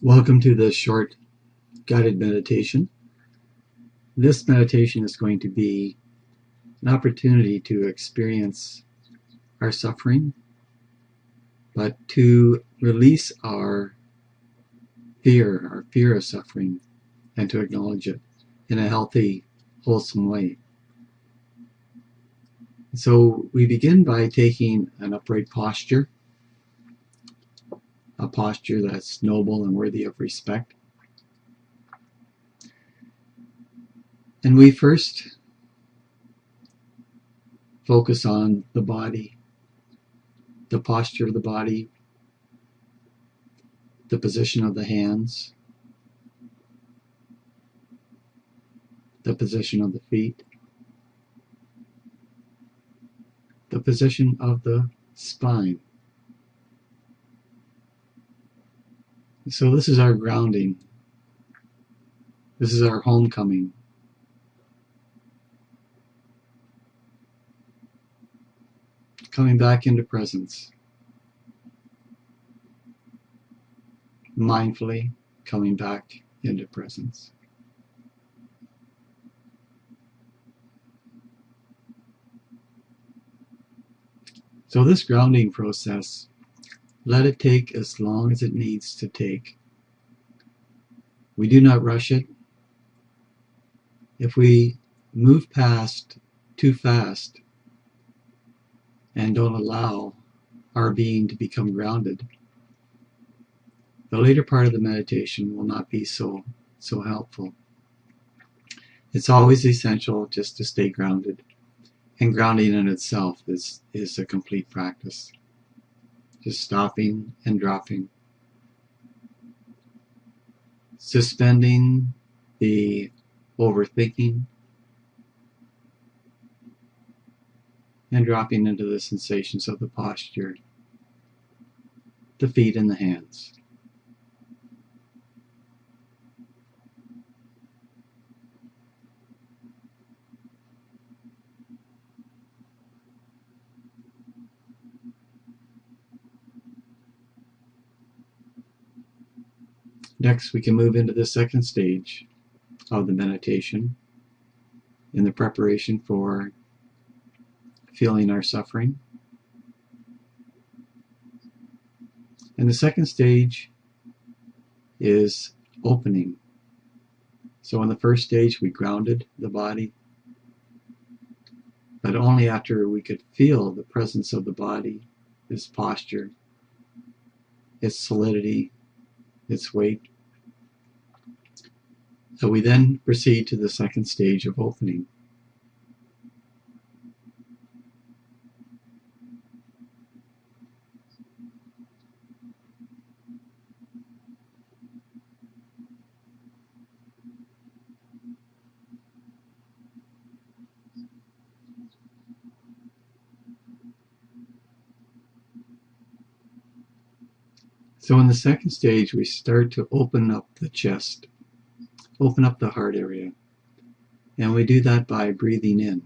Welcome to this short guided meditation. This meditation is going to be an opportunity to experience our suffering, but to release our fear of suffering, and to acknowledge it in a healthy, wholesome way. So we begin by taking an upright posture, a posture that's noble and worthy of respect. And we first focus on the body, the posture of the body, the position of the hands, the position of the feet, the position of the spine. So this is our grounding. This is our homecoming. Coming back into presence. Mindfully coming back into presence. So this grounding process, let it take as long as it needs to take. We do not rush it. If we move past too fast and don't allow our being to become grounded, the later part of the meditation will not be so helpful. It's always essential just to stay grounded. And grounding in itself is a complete practice. Just stopping and dropping. Suspending the overthinking and dropping into the sensations of the posture, the feet and the hands. Next, we can move into the second stage of the meditation in the preparation for feeling our suffering. And the second stage is opening. So in the first stage, we grounded the body, but only after we could feel the presence of the body, its posture, its solidity, its weight. So we then proceed to the second stage of opening. So in the second stage, we start to open up the chest, open up the heart area. And we do that by breathing in.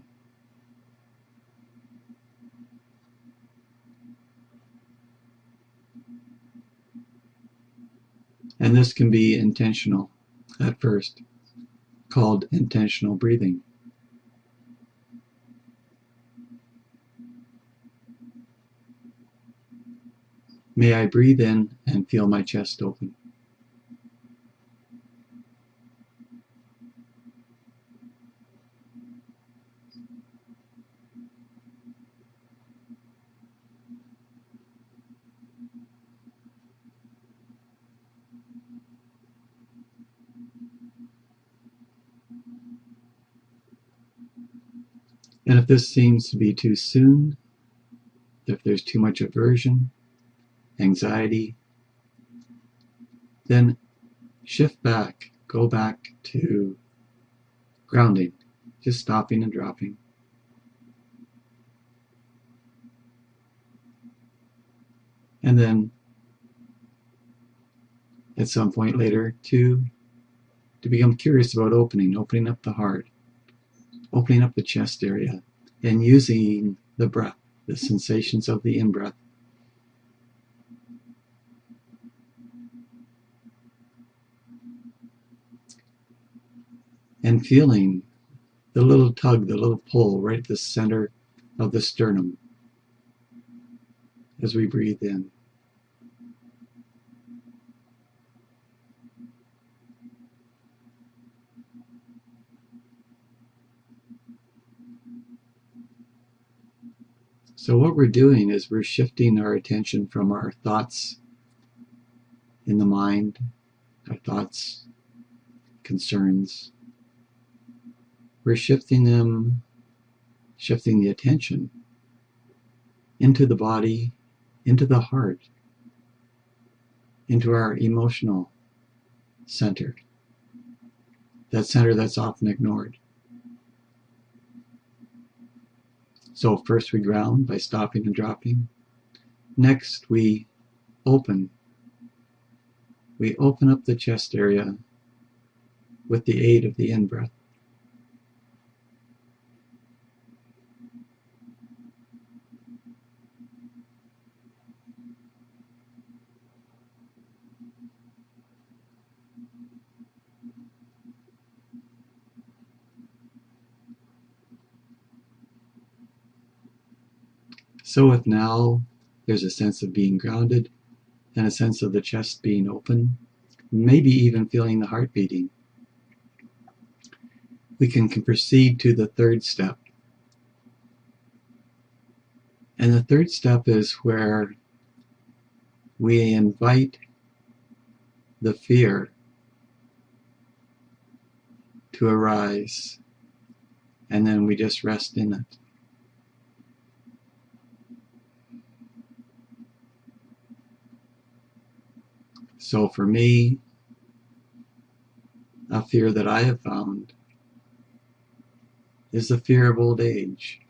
And this can be intentional at first, called intentional breathing. May I breathe in and feel my chest open. And if this seems to be too soon, if there's too much aversion, anxiety, then shift back, go back to grounding, just stopping and dropping. And then at some point later to become curious about opening up the heart, opening up the chest area, and using the breath, the sensations of the in-breath. and feeling the little tug, the little pull right at the center of the sternum as we breathe in. So what we're doing is we're shifting our attention from our thoughts in the mind, our thoughts, concerns. We're shifting the attention into the body, into the heart, into our emotional center, that center that's often ignored. So first we ground by stopping and dropping. Next we open. We open up the chest area with the aid of the in-breath. So if now there's a sense of being grounded and a sense of the chest being open, maybe even feeling the heart beating, we can proceed to the third step. And the third step is where we invite the fear to arise, and then we just rest in it. So for me, a fear that I have found is the fear of old age.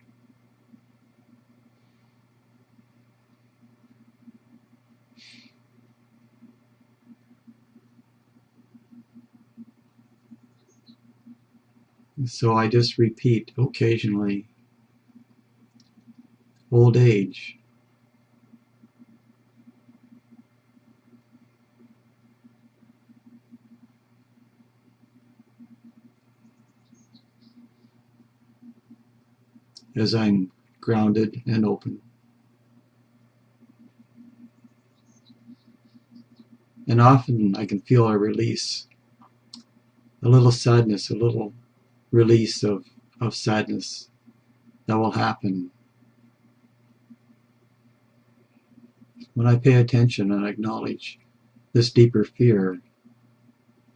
So I just repeat occasionally, old age. As I'm grounded and open. And often I can feel a release, a little sadness, a little release of sadness that will happen when I pay attention and acknowledge this deeper fear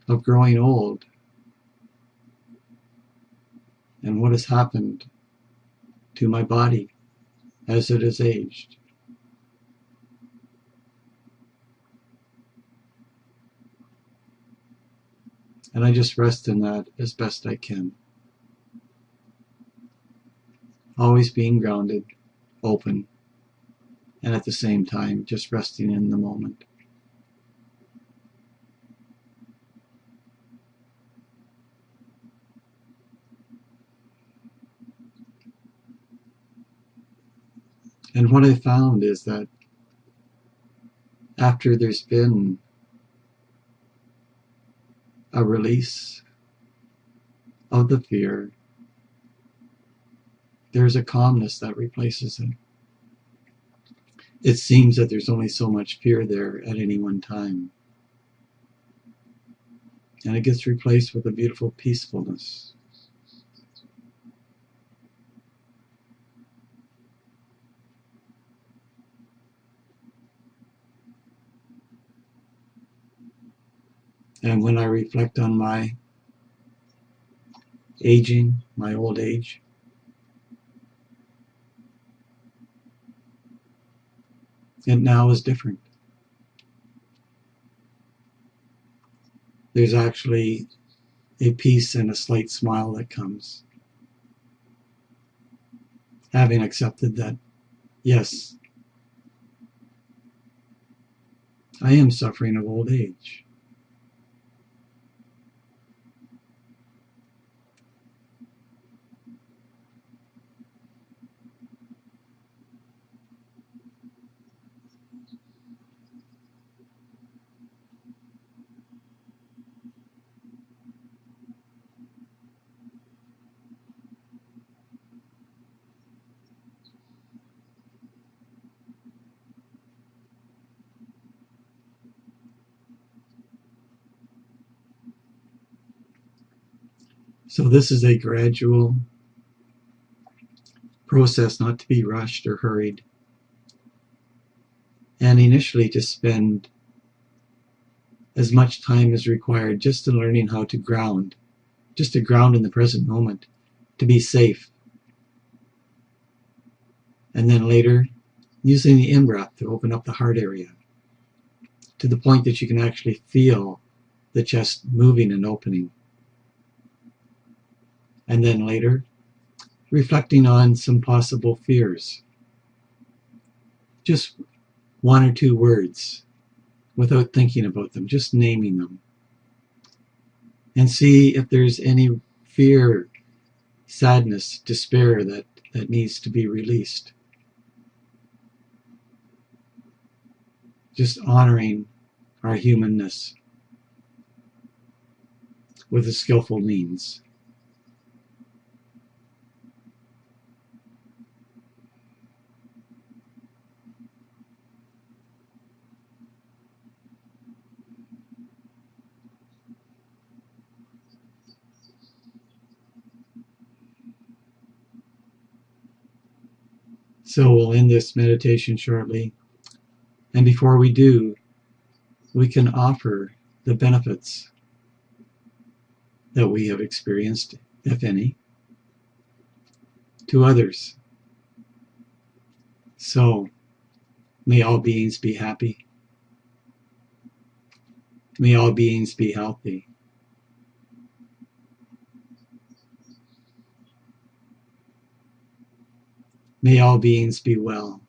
of growing old and what has happened to my body as it has aged. And I just rest in that as best I can. Always being grounded, open, and at the same time just resting in the moment. And what I found is that after there's been a release of the fear, there's a calmness that replaces it. It seems that there's only so much fear there at any one time. And it gets replaced with a beautiful peacefulness. And when I reflect on my aging, my old age, it now is different. There's actually a peace and a slight smile that comes, having accepted that, yes, I am suffering of old age. So this is a gradual process, not to be rushed or hurried. And initially to spend as much time as required just in learning how to ground, just to ground in the present moment, to be safe. And then later, using the in-breath to open up the heart area to the point that you can actually feel the chest moving and opening. And then later, reflecting on some possible fears. Just one or two words without thinking about them, just naming them. And see if there's any fear, sadness, despair that needs to be released. Just honoring our humanness with a skillful means. So we'll end this meditation shortly. And before we do, we can offer the benefits that we have experienced, if any, to others. So may all beings be happy. May all beings be healthy. May all beings be well.